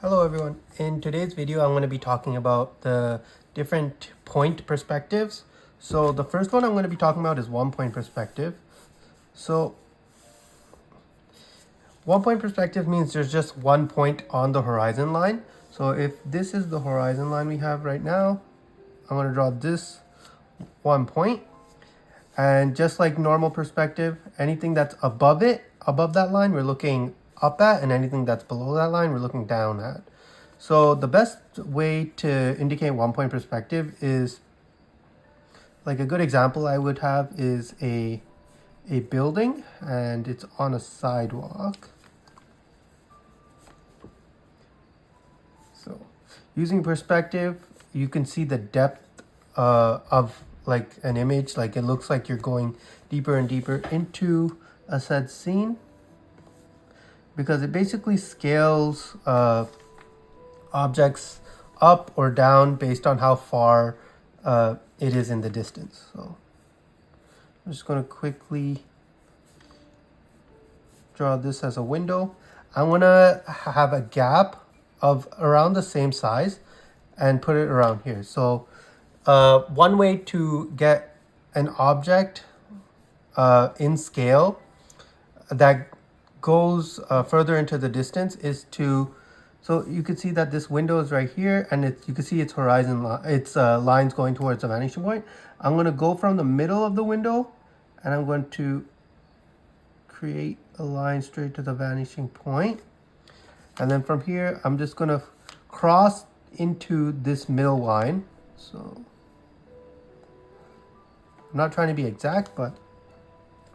Hello everyone. In today's video, I'm going to be talking about the different point perspectives. So the first one I'm going to be talking about is 1 point perspective. So 1 point perspective means there's just 1 point on the horizon line. So if this is the horizon line we have right now, I'm going to draw this 1 point. And just like normal perspective, anything that's above that line, we're looking up at, and anything that's below that line, we're looking down at. So the best way to indicate 1 point perspective is, like a good example I would have is a building and it's on a sidewalk. So using perspective, you can see the depth of like an image. Like it looks like you're going deeper and deeper into a said scene, because it basically scales objects up or down based on how far it is in the distance. So I'm just going to quickly draw this as a window. I'm going to have a gap of around the same size and put it around here. So one way to get an object in scale that goes further into the distance is to, so you can see that this window is right here, and you can see its horizon its lines going towards the vanishing point. I'm going to go from the middle of the window and I'm going to create a line straight to the vanishing point, and then from here I'm just going to cross into this middle line. So I'm not trying to be exact, but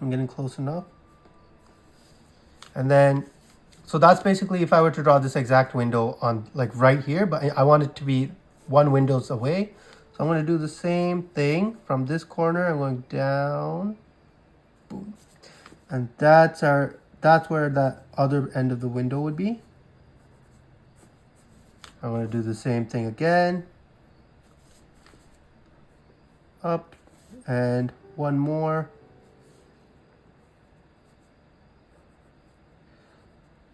I'm getting close enough. And then, so that's basically if I were to draw this exact window on like right here, but I want it to be one windows away. So I'm going to do the same thing from this corner. I'm going down, boom. And that's where that other end of the window would be. I'm going to do the same thing again. Up and one more.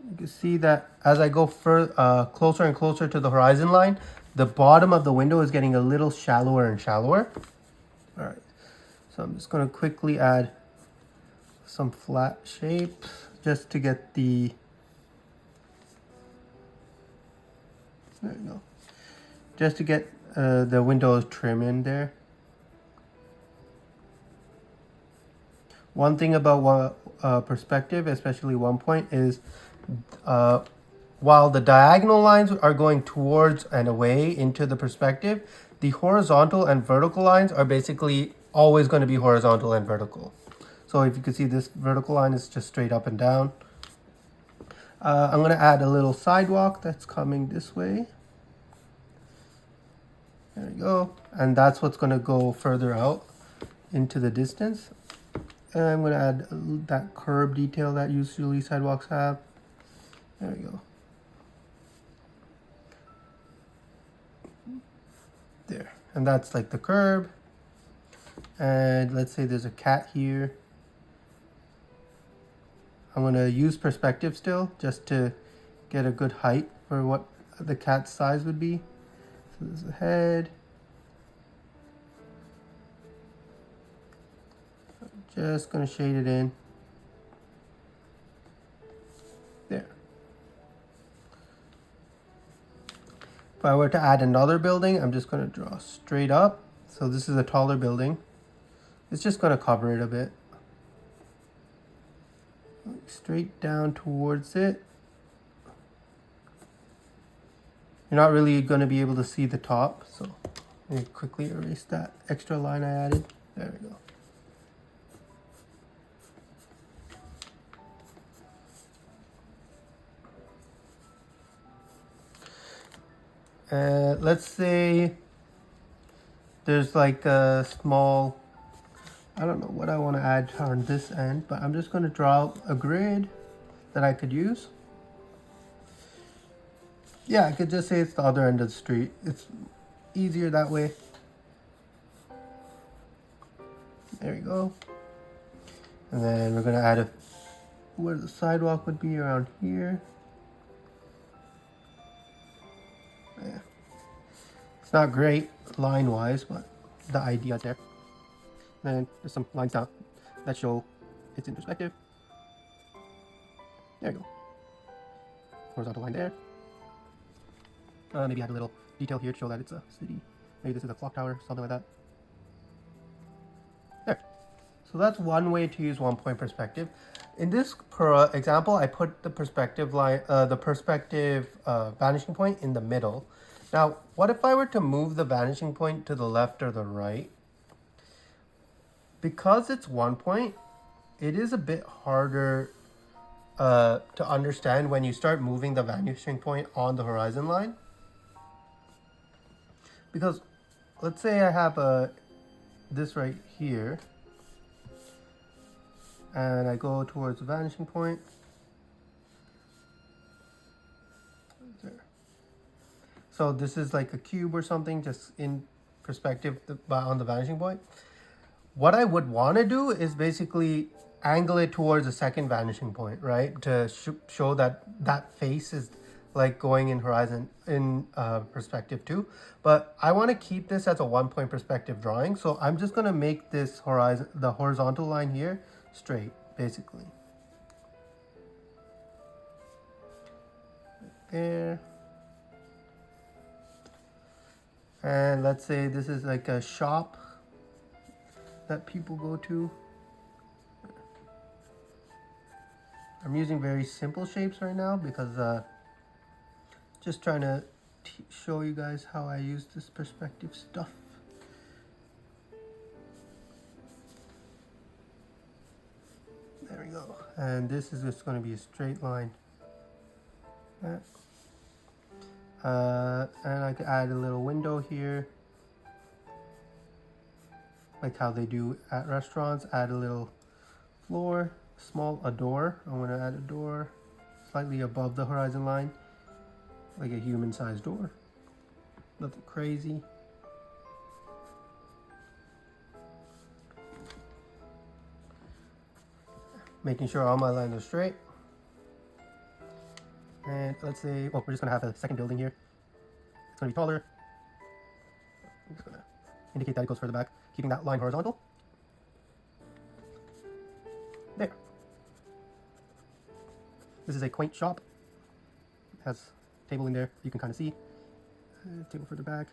You can see that as I go closer and closer to the horizon line, the bottom of the window is getting a little shallower and shallower. All right, so I'm just going to quickly add some flat shapes just to get the, there you go, just to get the windows trim in there. One thing about perspective, especially 1 point, is while the diagonal lines are going towards and away into the perspective, the horizontal and vertical lines are basically always going to be horizontal and vertical. So if you can see, this vertical line is just straight up and down. I'm going to add a little sidewalk that's coming this way. There we go. And that's what's going to go further out into the distance. And I'm going to add that curb detail that usually sidewalks have. There we go. There. And that's like the curb. And let's say there's a cat here. I'm going to use perspective still just to get a good height for what the cat's size would be. So there's the head. Just going to shade it in. There. If I were to add another building, I'm just going to draw straight up. So this is a taller building. It's just going to cover it a bit. Straight down towards it. You're not really going to be able to see the top, so let me quickly erase that extra line I added. There we go. Let's say there's like a small, I don't know what I want to add on this end, but I'm just going to draw a grid that I could use. Yeah, I could just say it's the other end of the street. It's easier that way. There we go. And then we're going to add where the sidewalk would be around here. It's not great line-wise, but the idea is there. Then there's some lines down that show it's in perspective. There you go. Horizontal line there. Maybe add a little detail here to show that it's a city. Maybe this is a clock tower, something like that. There. So that's one way to use 1-point perspective. In this example, I put the perspective line, vanishing point in the middle. Now, what if I were to move the vanishing point to the left or the right? Because it's 1 point, it is a bit harder to understand when you start moving the vanishing point on the horizon line. Because let's say I have this right here, and I go towards the vanishing point. There. So this is like a cube or something, just in perspective on the vanishing point. What I would want to do is basically angle it towards the second vanishing point, right? To show that that face is like going in horizon in perspective too. But I want to keep this as a 1-point perspective drawing. So I'm just going to make this the horizontal line here straight, basically. There. And let's say this is like a shop that people go to. I'm using very simple shapes right now because just trying to show you guys how I use this perspective stuff. There we go. And this is just going to be a straight line. And I could add a little window here, like how they do at restaurants. Add a little floor, a door. I want to add a door slightly above the horizon line, like a human-sized door. Nothing crazy. Making sure all my lines are straight. And let's say, well, we're just gonna have a second building here. It's gonna be taller. I'm just gonna indicate that it goes further back, keeping that line horizontal. There. This is a quaint shop. It has a table in there you can kind of see. Table further back.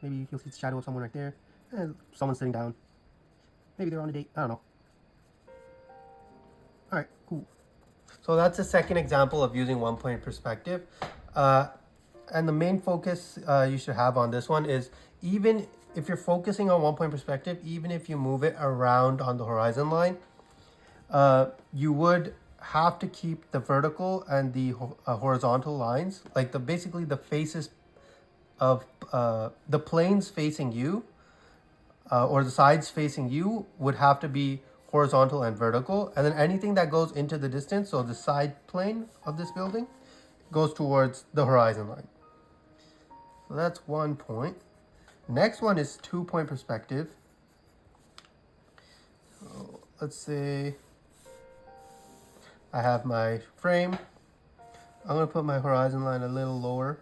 Maybe you'll see the shadow of someone right there. And someone sitting down. Maybe they're on a date. I don't know. Alright, cool. So that's a second example of using 1-point perspective. And the main focus you should have on this one is, even if you're focusing on 1-point perspective, even if you move it around on the horizon line, you would have to keep the vertical and the horizontal lines, like basically the faces of the planes facing you or the sides facing you would have to be horizontal and vertical, and then anything that goes into the distance, so the side plane of this building, goes towards the horizon line. So that's 1 point. Next one is 2-point perspective. So let's say I have my frame. I'm going to put my horizon line a little lower.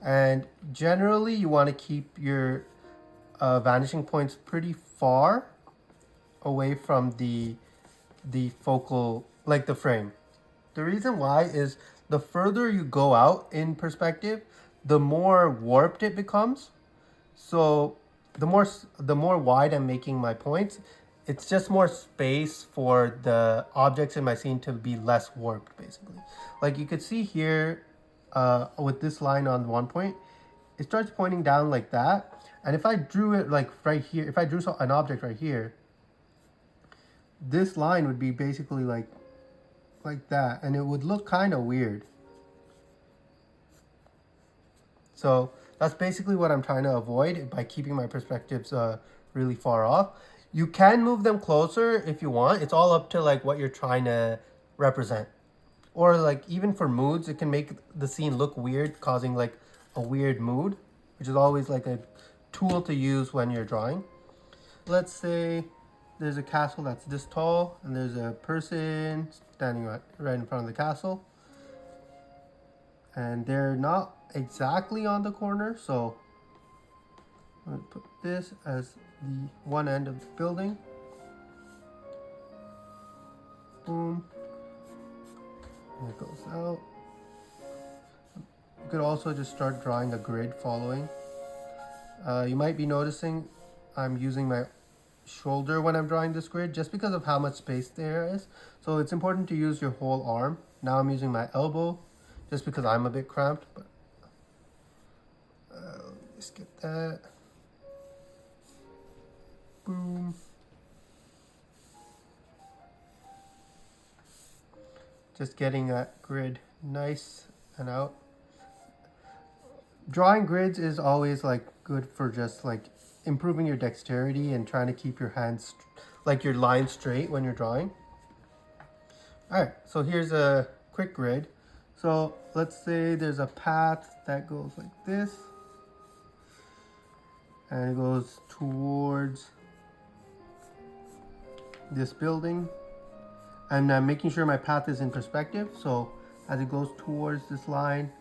And generally you want to keep your vanishing points pretty far away from the focal, like the frame. The reason why is the further you go out in perspective, the more warped it becomes. So the more wide I'm making my points, it's just more space for the objects in my scene to be less warped, basically. Like you could see here with this line on 1 point, it starts pointing down like that. And if I drew it like right here, if I drew an object right here, this line would be basically like that, and it would look kind of weird. So that's basically what I'm trying to avoid by keeping my perspectives really far off. You can move them closer if you want. It's all up to like what you're trying to represent. Or like even for moods, it can make the scene look weird, causing like a weird mood, which is always like a tool to use when you're drawing. Let's say there's a castle that's this tall, and there's a person standing right in front of the castle. and they're not exactly on the corner, so I'm going to put this as the one end of the building. Boom. And it goes out. You could also just start drawing a grid following. You might be noticing I'm using my shoulder when I'm drawing this grid just because of how much space there is. So it's important to use your whole arm. Now I'm using my elbow just because I'm a bit cramped, but let me skip that. Boom. Just getting that grid nice and out. Drawing grids is always like good for just like improving your dexterity and trying to keep your hands like your line straight when you're drawing. All right, so here's a quick grid. So let's say there's a path that goes like this and it goes towards this building, and I'm making sure my path is in perspective. So as it goes towards this line,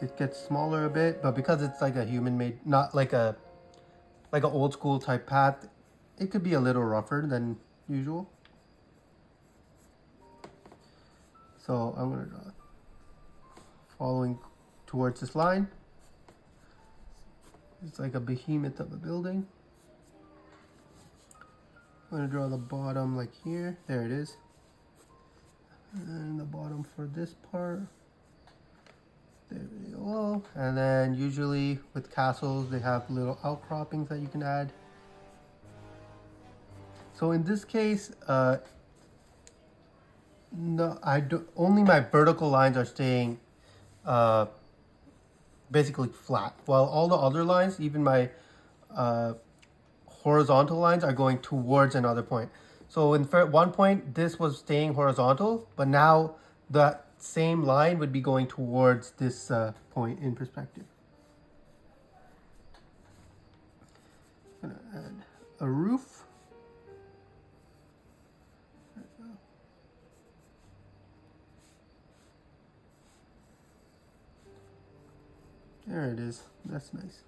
it gets smaller a bit, but because it's like a human made, not like an old school type path, it could be a little rougher than usual. So I'm gonna draw following towards this line. It's like a behemoth of a building. I'm gonna draw the bottom like here. There it is. And the bottom for this part. There we go. And then usually with castles, they have little outcroppings that you can add. So in this case, no, only my vertical lines are staying basically flat, while all the other lines, even my horizontal lines, are going towards another point. So in one point, this was staying horizontal, but now that same line would be going towards this point in perspective. I'm gonna add a roof. There it is. That's nice.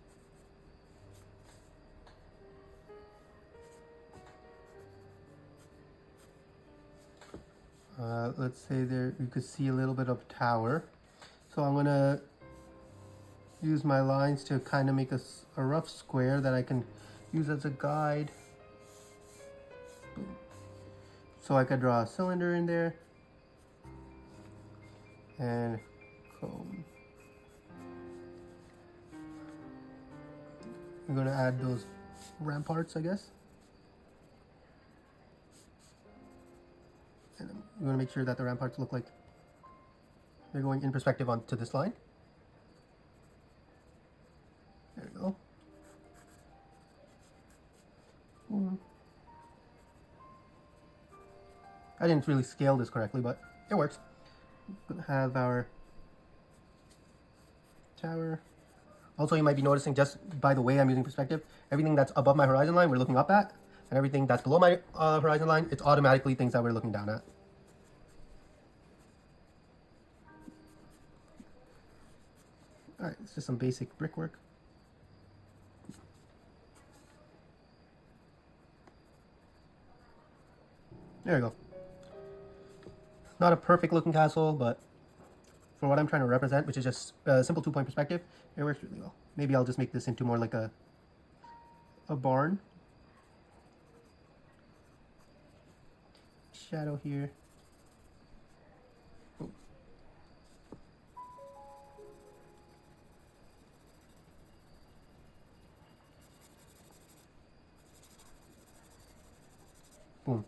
Let's say there you could see a little bit of tower. So I'm gonna use my lines to kind of make a rough square that I can use as a guide. Boom. So I could draw a cylinder in there and cone. I'm gonna add those ramparts, I guess. And you want to make sure that the ramparts look like they're going in perspective onto this line. There we go. I didn't really scale this correctly, but it works. We're gonna have our tower. Also, you might be noticing just by the way I'm using perspective, everything that's above my horizon line we're looking up at, and everything that's below my horizon line, it's automatically things that we're looking down at. All right, it's just some basic brickwork. There we go. Not a perfect looking castle, but for what I'm trying to represent, which is just a simple 2-point perspective, it works really well. Maybe I'll just make this into more like a barn. Shadow here. Oh. Boom.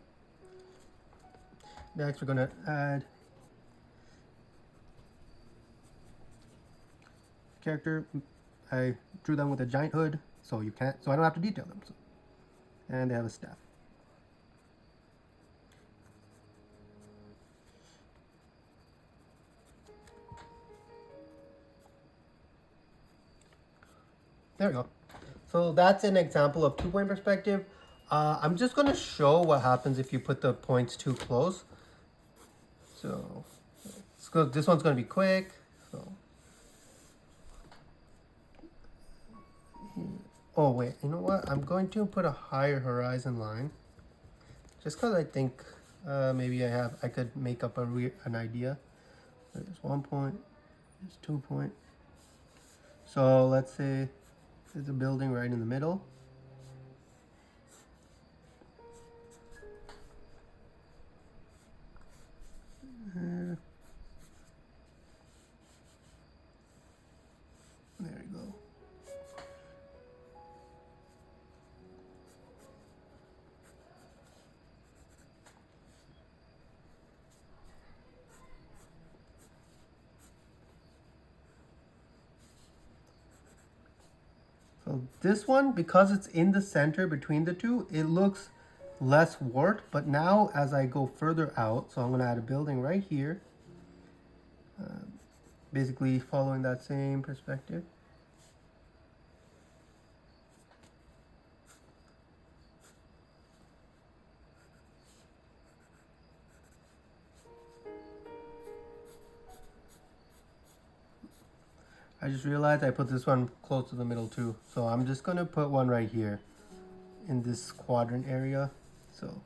Next, we're gonna add character. I drew them with a giant hood, so you can't. So I don't have to detail them. So. And they have a staff. There we go. So that's an example of 2-point perspective. I'm just going to show what happens if you put the points too close. So let's this one's gonna be quick. So, oh wait, you know what? I'm going to put a higher horizon line, just because I think maybe I could make up an idea. There's 1 point, there's 2 point. So let's say there's a building right in the middle. There we go. So this one, because it's in the center between the two, it looks less warped. But now as I go further out, so I'm going to add a building right here, basically following that same perspective. I just realized I put this one close to the middle too. So I'm just going to put one right here in this quadrant area. So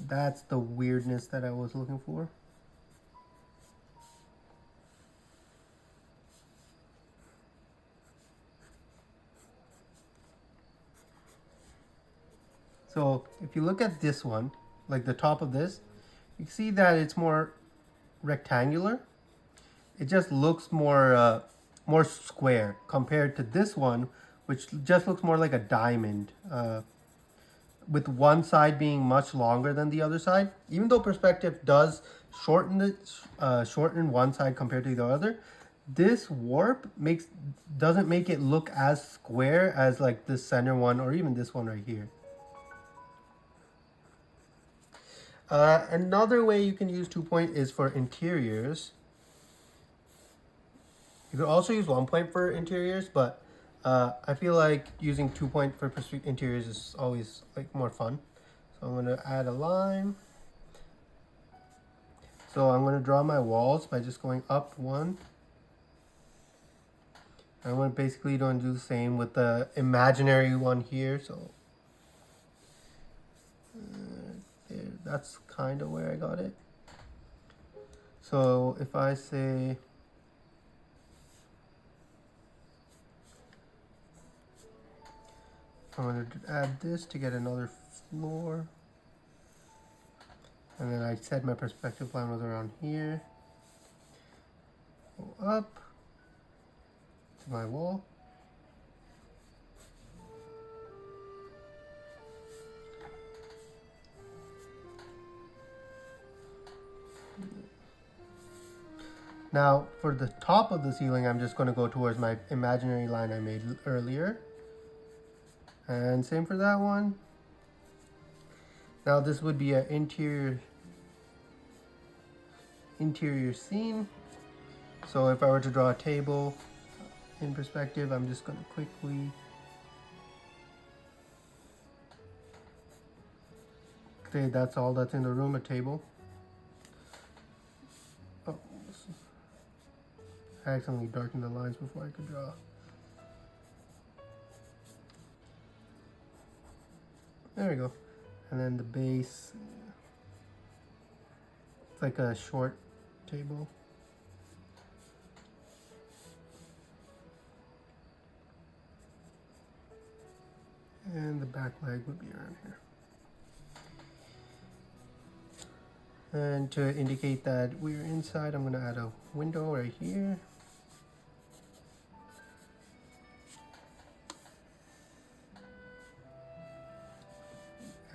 that's the weirdness that I was looking for. So if you look at this one, like the top of this, you can see that it's more rectangular. It just looks more square compared to this one, which just looks more like a diamond, with one side being much longer than the other side. Even though perspective does shorten one side compared to the other, this warp doesn't make it look as square as like this center one or even this one right here. Another way you can use 2 point is for interiors. You could also use 1 point for interiors, but I feel like using 2 point for interiors is always like more fun. So I'm going to add a line. So I'm going to draw my walls by just going up one. I'm going to basically do the same with the imaginary one here. So there, that's kind of where I got it. So if I say I'm going to add this to get another floor. And then I said my perspective line was around here. Go up to my wall. Now for the top of the ceiling, I'm just going to go towards my imaginary line I made earlier. And same for that one. Now this would be an interior scene. So if I were to draw a table in perspective, I'm just going to quickly say that's all that's in the room, a table. Oh, I accidentally darkened the lines before I could draw. There we go. And then the base, it's like a short table. And the back leg would be around here. And to indicate that we're inside, I'm going to add a window right here.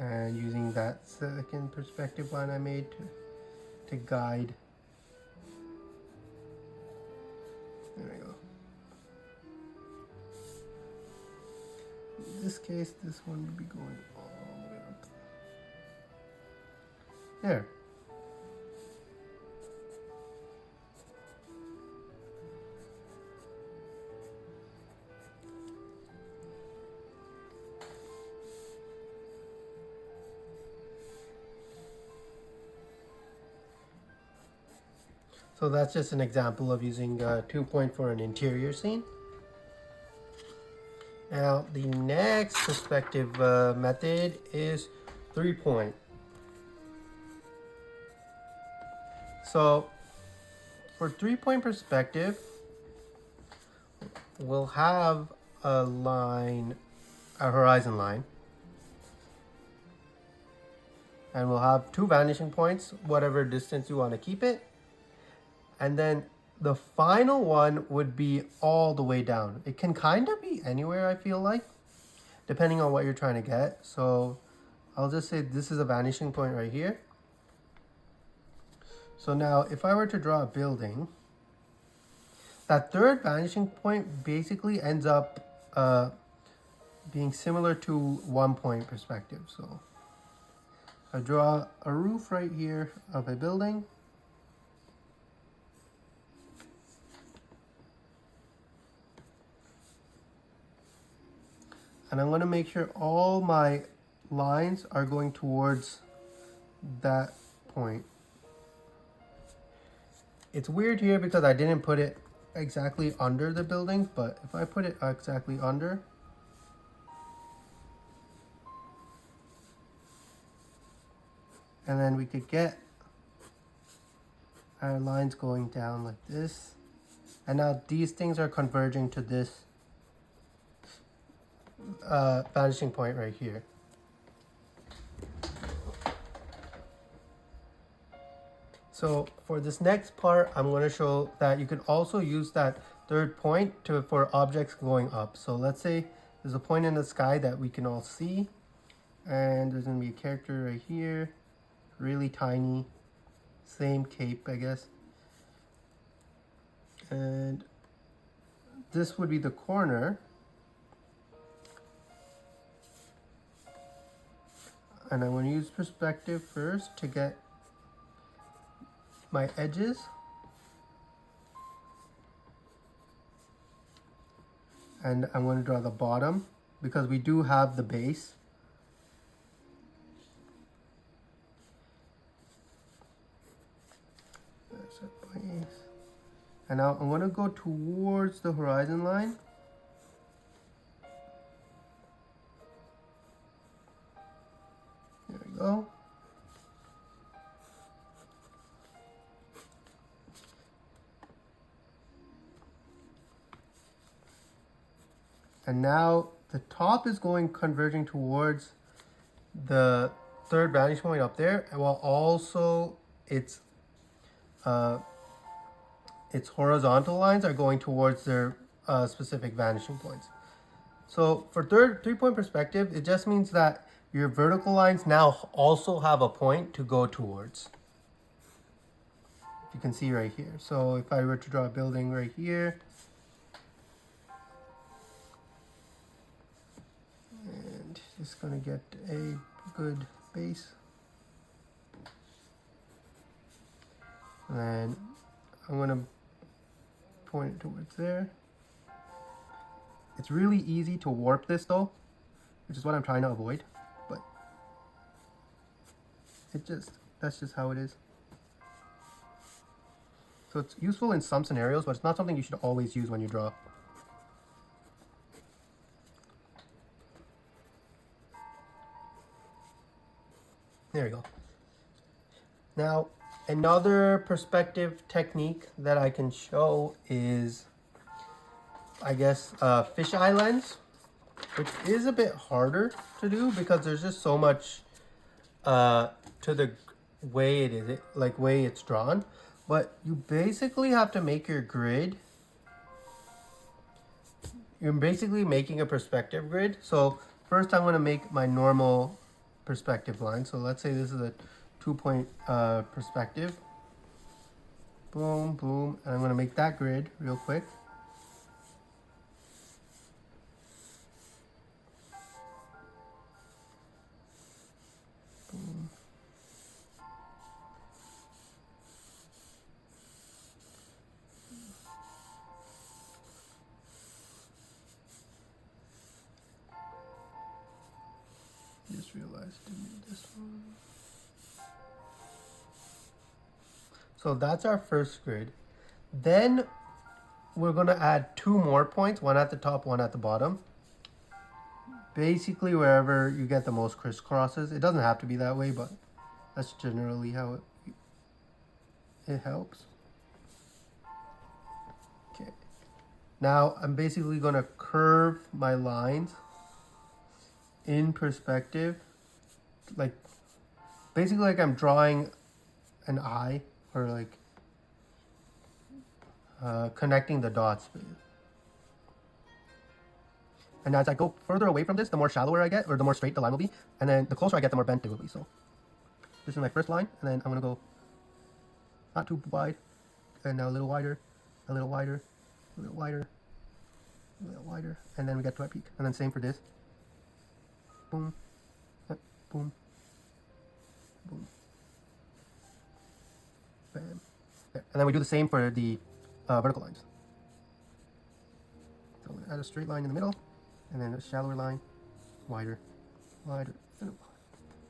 And using that second perspective line I made to guide. There we go. In this case, this one would be going all the way up. There. So that's just an example of using 2-point for an interior scene. Now the next perspective method is 3-point. So for 3-point perspective, we'll have a line, a horizon line, and we'll have 2 vanishing points, whatever distance you want to keep it. And then the final one would be all the way down. It can kind of be anywhere, I feel like, depending on what you're trying to get. So I'll just say this is a vanishing point right here. So now if I were to draw a building, that third vanishing point basically ends up being similar to 1-point perspective. So I draw a roof right here of a building. And I'm going to make sure all my lines are going towards that point. It's weird here because I didn't put it exactly under the building, but if I put it exactly under, and then we could get our lines going down like this. And now these things are converging to this vanishing point right here. So for this next part, I'm going to show that you can also use that third point for objects going up. So let's say there's a point in the sky that we can all see, and there's going to be a character right here, really tiny, same cape, I guess. And this would be the corner. And I'm going to use perspective first to get my edges. And I'm going to draw the bottom because we do have the base. There's a base. And now I'm going to go towards the horizon line. There we go. And now the top is going converging towards the third vanishing point up there, while also its horizontal lines are going towards their specific vanishing points. So for 3-point perspective, it just means that your vertical lines now also have a point to go towards. You can see right here. So if I were to draw a building right here, and just gonna get a good base, and then I'm gonna point it towards there. It's really easy to warp this though, which is what I'm trying to avoid, but that's just how it is. So it's useful in some scenarios, but it's not something you should always use when you draw. There you go. Now, another perspective technique that I can show is, I guess, fisheye lens, which is a bit harder to do because there's just so much to the way it is, way it's drawn. But you basically have to make your grid. You're basically making a perspective grid. So first I'm going to make my normal perspective line. So let's say this is a 2-point perspective. Boom, boom. And I'm going to make that grid real quick. Boom. Just realized I didn't need this one. So that's our first grid. Then we're gonna add 2 more points, one at the top, one at the bottom. Basically wherever you get the most crisscrosses. It doesn't have to be that way, but that's generally how it helps. Okay. Now I'm basically gonna curve my lines in perspective, like basically like I'm drawing an eye, or like connecting the dots. And as I go further away from this, the more shallower I get, or the more straight the line will be. And then the closer I get, the more bent it will be. So this is my first line, and then I'm gonna go not too wide, and now a little wider, a little wider, a little wider, a little wider, and then we get to our peak. And then same for this. Boom, boom, boom, bam. There. And then we do the same for the vertical lines. So I'm gonna add a straight line in the middle, and then a shallower line, wider, wider,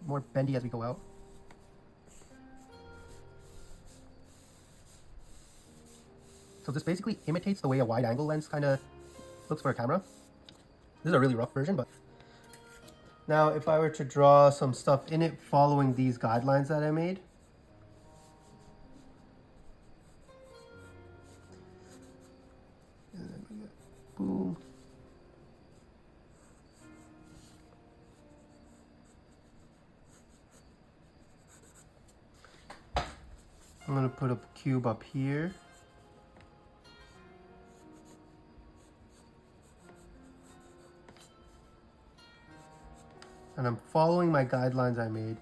more bendy as we go out. So this basically imitates the way a wide angle lens kind of looks for a camera. This is a really rough version, but now if I were to draw some stuff in it following these guidelines that I made, and then we get boom. I'm gonna put a cube up here. And I'm following my guidelines I made.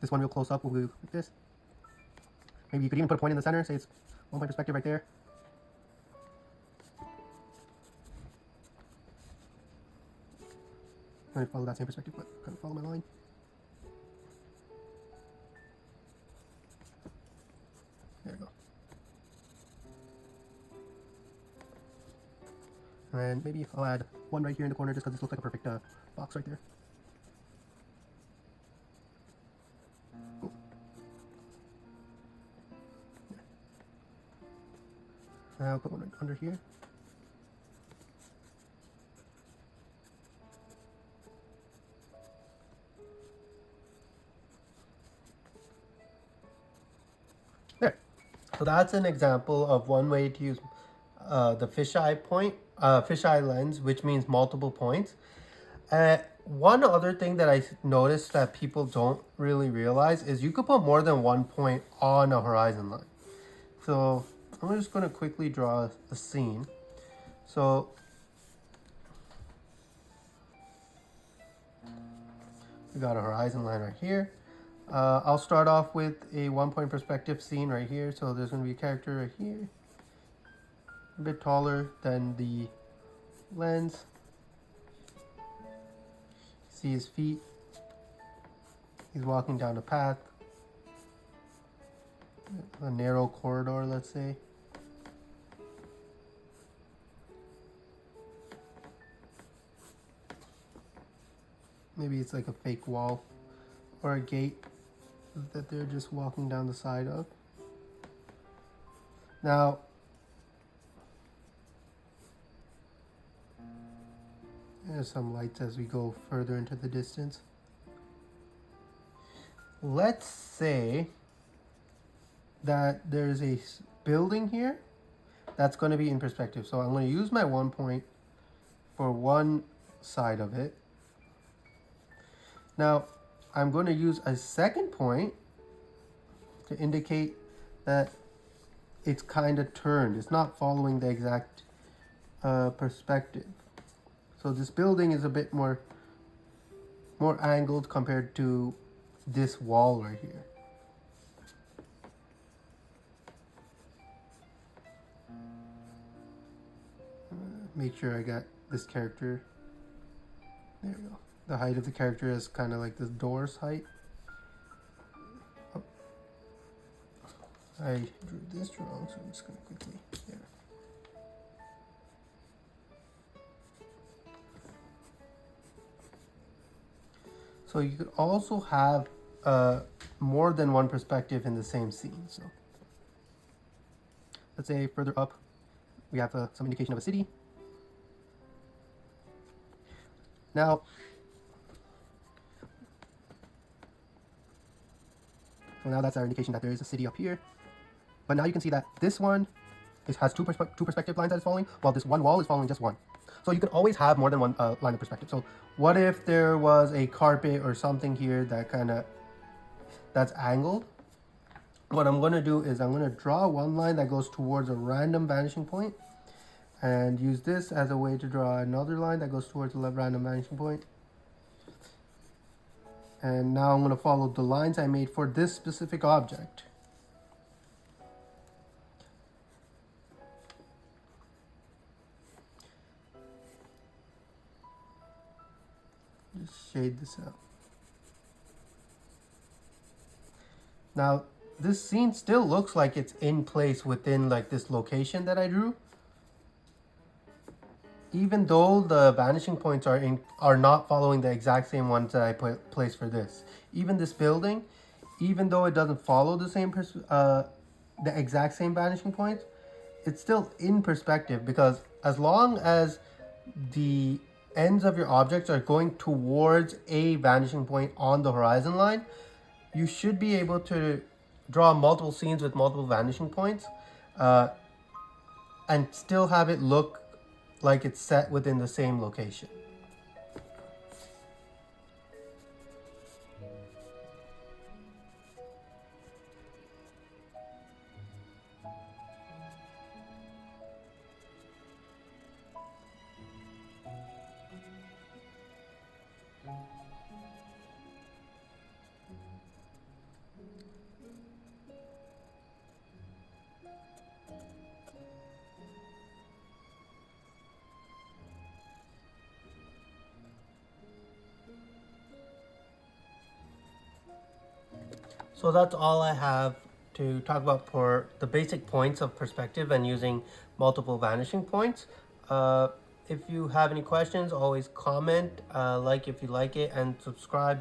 This one real close up will do like this. Maybe you could even put a point in the center, say it's 1 point perspective right there. I'm gonna follow that same perspective, but kind of follow my line. There we go. And maybe I'll add one right here in the corner just because this looks like a perfect box right there. Cool. I'll put one right under here. There. So that's an example of one way to use the fisheye lens, which means multiple points. One other thing that I noticed that people don't really realize is you could put more than 1 point on a horizon line. So I'm just going to quickly draw the scene. So we got a horizon line right here. I'll start off with a 1 point perspective scene right here. So there's going to be a character right here, a bit taller than the lens. See his feet. He's walking down a path, a narrow corridor, let's say. Maybe it's like a fake wall or a gate that they're just walking down the side of. Now, there's some lights as we go further into the distance. Let's say that there's a building here that's going to be in perspective. So I'm going to use my 1 point for one side of it. Now, I'm going to use a second point to indicate that it's kind of turned. It's not following the exact perspective. So this building is a bit more angled compared to this wall right here. Make sure I got this character. There we go. The height of the character is kind of like the door's height. Oh. I drew this wrong, so I'm just going to quickly, there. So you could also have more than one perspective in the same scene. So let's say further up, we have some indication of a city. Now, so now that's our indication that there is a city up here. But now you can see that this one has two perspective lines that it's following, while this one wall is following just one. So you can always have more than one line of perspective. So what if there was a carpet or something here that that's angled? What I'm going to do is I'm going to draw one line that goes towards a random vanishing point, and use this as a way to draw another line that goes towards a random vanishing point. And now I'm going to follow the lines I made for this specific object. Just shade this out. Now, this scene still looks like it's in place within like this location that I drew. Even though the vanishing points are not following the exact same ones that I placed for this. Even this building, even though it doesn't follow the same the exact same vanishing points, it's still in perspective, because as long as the ends of your objects are going towards a vanishing point on the horizon line, you should be able to draw multiple scenes with multiple vanishing points and still have it look like it's set within the same location. So that's all I have to talk about for the basic points of perspective and using multiple vanishing points. If you have any questions, always comment, like if you like it, and subscribe.